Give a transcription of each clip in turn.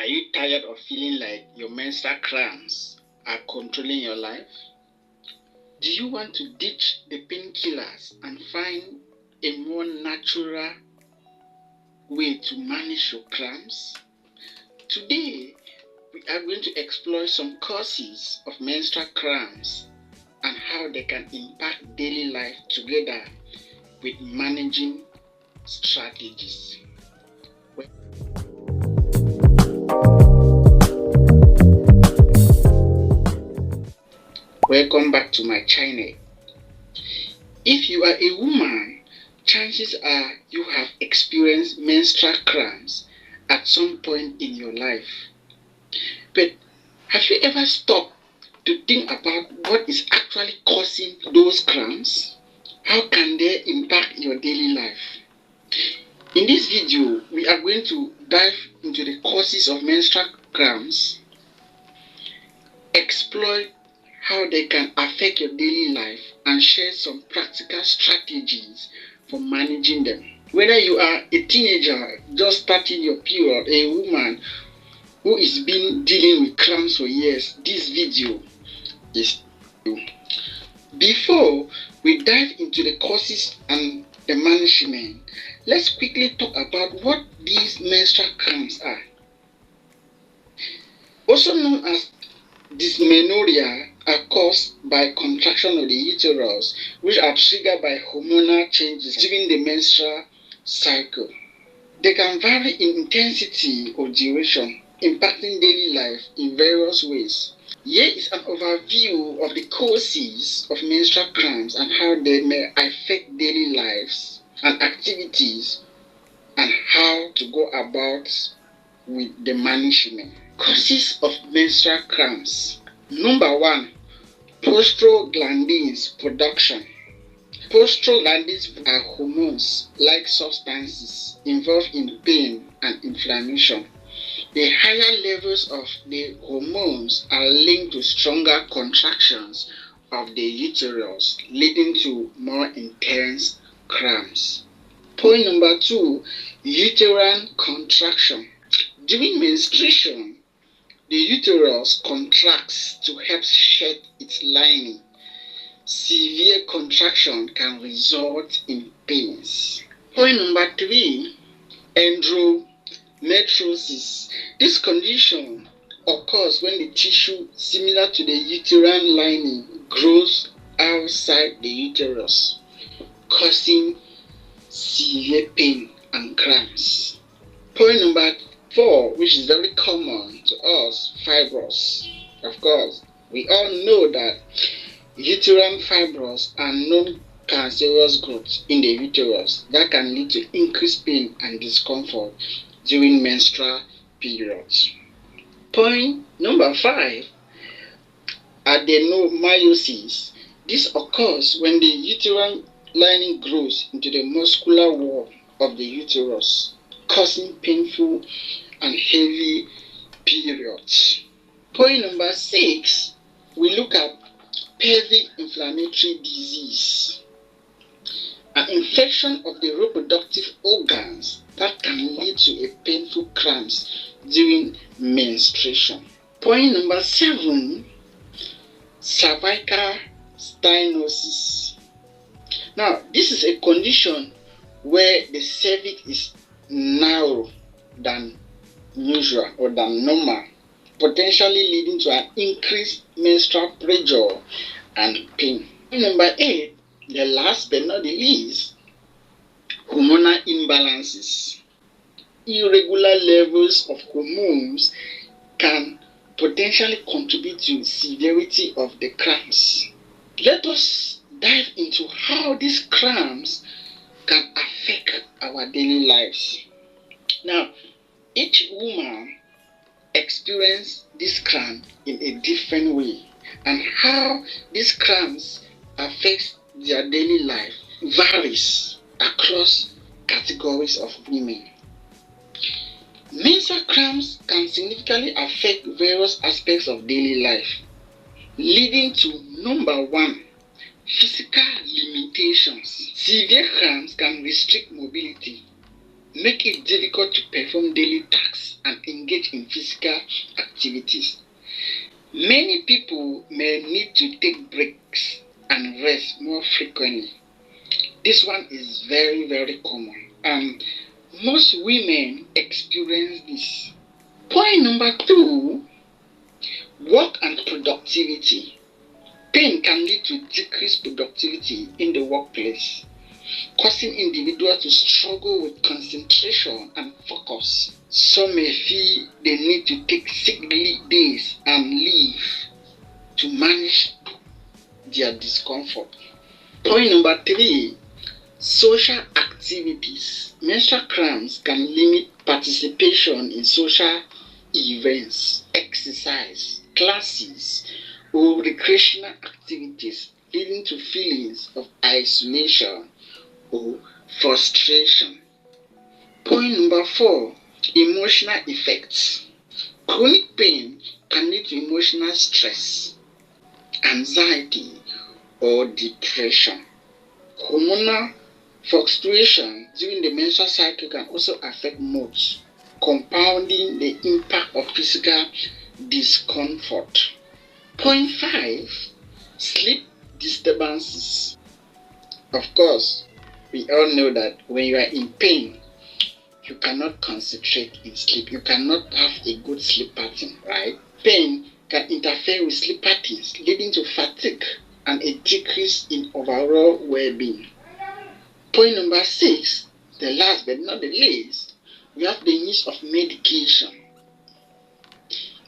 Are you tired of feeling like your menstrual cramps are controlling your life? Do you want to ditch the painkillers and find a more natural way to manage your cramps? Today, we are going to explore some causes of menstrual cramps and how they can impact daily life together with managing strategies. Welcome back to my channel. If you are a woman, chances are you have experienced menstrual cramps at some point in your life. But have you ever stopped to think about what is actually causing those cramps? How can they impact your daily life? In this video, we are going to dive into the causes of menstrual cramps, explore how they can affect your daily life, and share some practical strategies for managing them. Whether you are a teenager just starting your period, a woman who is been dealing with cramps for years, this video is for you. Before we dive into the causes and the management, let's quickly talk about what these menstrual cramps are. Also known as dysmenorrhea, are caused by contraction of the uterus, which are triggered by hormonal changes during the menstrual cycle. They can vary in intensity or duration, impacting daily life in various ways. Here is an overview of the causes of menstrual cramps and how they may affect daily lives and activities, and how to go about with the management. Causes of menstrual cramps. Number 1, prostaglandins production. Prostaglandins are hormones-like substances involved in pain and inflammation. The higher levels of the hormones are linked to stronger contractions of the uterus, leading to more intense cramps. Point number 2, uterine contraction. During menstruation, the uterus contracts to help shed its lining. Severe contraction can result in pains. Point number 3, endometriosis. This condition occurs when the tissue similar to the uterine lining grows outside the uterus, causing severe pain and cramps. Point number 4, which is very common to us, fibroids. Of course, we all know that uterine fibroids are non-cancerous growths in the uterus that can lead to increased pain and discomfort during menstrual periods. Point number 5, adenomyosis. This occurs when the uterine lining grows into the muscular wall of the uterus, causing painful and heavy periods. Point number 6, we look at pelvic inflammatory disease, an infection of the reproductive organs that can lead to a painful cramps during menstruation. Point number 7, cervical stenosis. Now, this is a condition where the cervix is narrow than usual or than normal, potentially leading to an increased menstrual pressure and pain. Number 8, the last but not the least, hormonal imbalances. Irregular levels of hormones can potentially contribute to severity of the cramps. Let us dive into how these cramps can affect our daily lives. Now, each woman experiences this cramp in a different way, and how these cramps affect their daily life varies across categories of women. Menstrual cramps can significantly affect various aspects of daily life, leading to number 1, physical limitations. Severe cramps can restrict mobility, make it difficult to perform daily tasks and engage engage in physical activities. Many people may need to take breaks and rest more frequently. This one is very, very common, and most women experience this. Point number 2, work and productivity. Pain can lead to decreased productivity in the workplace, causing individuals to struggle with concentration and focus. Some may feel they need to take sick days and leave to manage their discomfort. Point number 3, social activities. Menstrual cramps can limit participation in social events, exercise, classes, or recreational activities, leading to feelings of isolation or frustration. Point number 4, emotional effects. Chronic pain can lead to emotional stress, anxiety, or depression. Hormonal fluctuation during the menstrual cycle can also affect moods, compounding the impact of physical discomfort. Point 5, sleep disturbances. Of course, we all know that when you are in pain, you cannot concentrate in sleep. You cannot have a good sleep pattern, right? Pain can interfere with sleep patterns, leading to fatigue and a decrease in overall well-being. Point number 6, the last but not the least, we have the use of medication.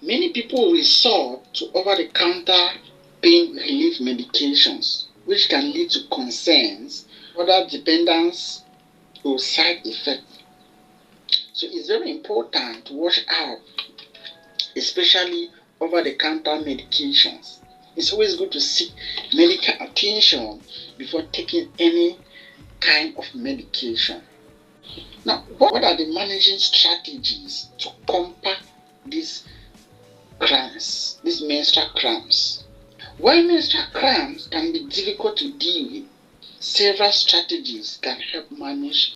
Many people resort to over-the-counter pain relief medications, which can lead to concerns, other dependence, or side effects. So it's very important to watch out, especially over-the-counter medications. It's always good to seek medical attention before taking any kind of medication. Now, what are the managing strategies to combat these cramps, these menstrual cramps? While menstrual cramps can be difficult to deal with, several strategies can help manage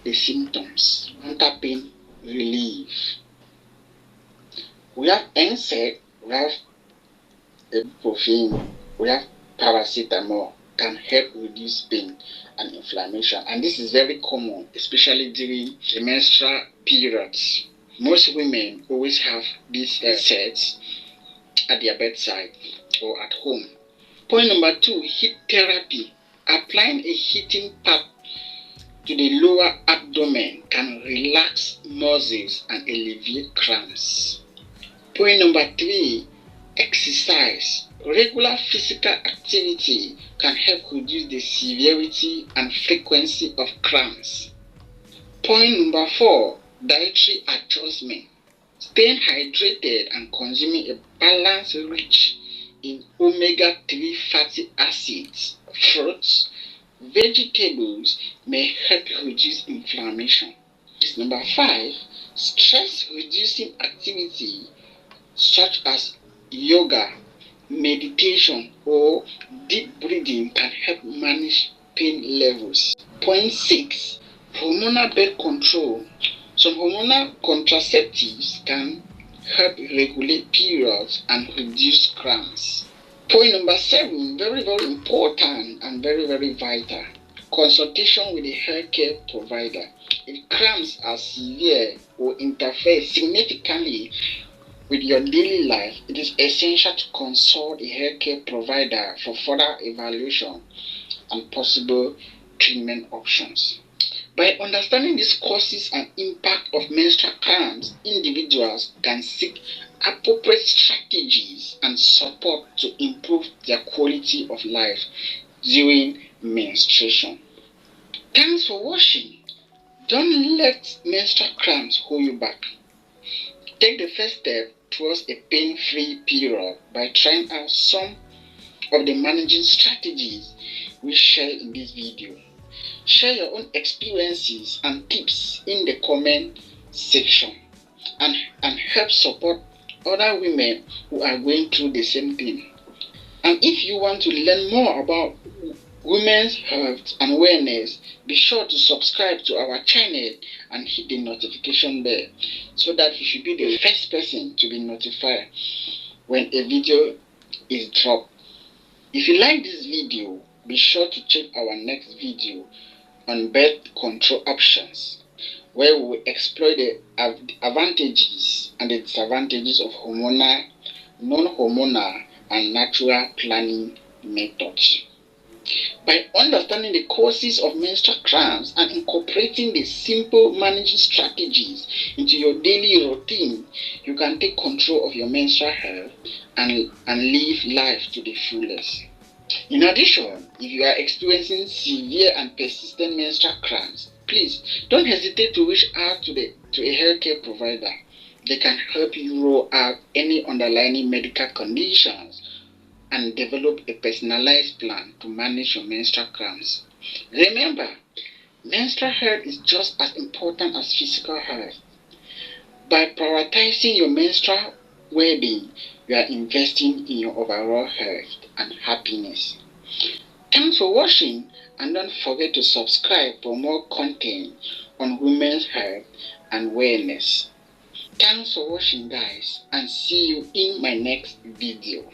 the symptoms under pain relief. We have NSAID, we have ibuprofen, we have paracetamol, can help reduce pain and inflammation, and this is very common, especially during the menstrual periods. Most women always have these sets at their bedside or at home. Point number 2, heat therapy. Applying a heating pad to the lower abdomen can relax muscles and alleviate cramps. Point number 3, exercise. Regular physical activity can help reduce the severity and frequency of cramps. Point number 4, dietary adjustment. Staying hydrated and consuming a balance rich in omega-3 fatty acids, fruits, vegetables may help reduce inflammation. Number 5, stress-reducing activity such as yoga, meditation, or deep breathing can help manage pain levels. Point 6, hormonal birth control. Some hormonal contraceptives can help regulate periods and reduce cramps. Point number 7, very, very important and very, very vital. Consultation with a healthcare provider. If cramps are severe or interfere significantly with your daily life, it is essential to consult a healthcare provider for further evaluation and possible treatment options. By understanding these causes and impact of menstrual cramps, individuals can seek appropriate strategies and support to improve their quality of life during menstruation. Thanks for watching. Don't let menstrual cramps hold you back. Take the first step towards a pain-free period by trying out some of the managing strategies we share in this video. Share your own experiences and tips in the comment section and help support other women who are going through the same thing. And if you want to learn more about women's health and wellness, be sure to subscribe to our channel and hit the notification bell so that you should be the first person to be notified when a video is dropped. If you like this video, be sure to check our next video on birth control options, where we will explore the advantages and the disadvantages of hormonal, non-hormonal, and natural planning methods. By understanding the causes of menstrual cramps and incorporating the simple managing strategies into your daily routine, you can take control of your menstrual health and live life to the fullest. In addition, if you are experiencing severe and persistent menstrual cramps, please don't hesitate to reach out to a healthcare provider. They can help you rule out any underlying medical conditions and develop a personalized plan to manage your menstrual cramps. Remember, menstrual health is just as important as physical health. By prioritizing your menstrual well-being, you are investing in your overall health and happiness. Thanks for watching, and don't forget to subscribe for more content on women's health and wellness. Thanks for watching, guys, and see you in my next video.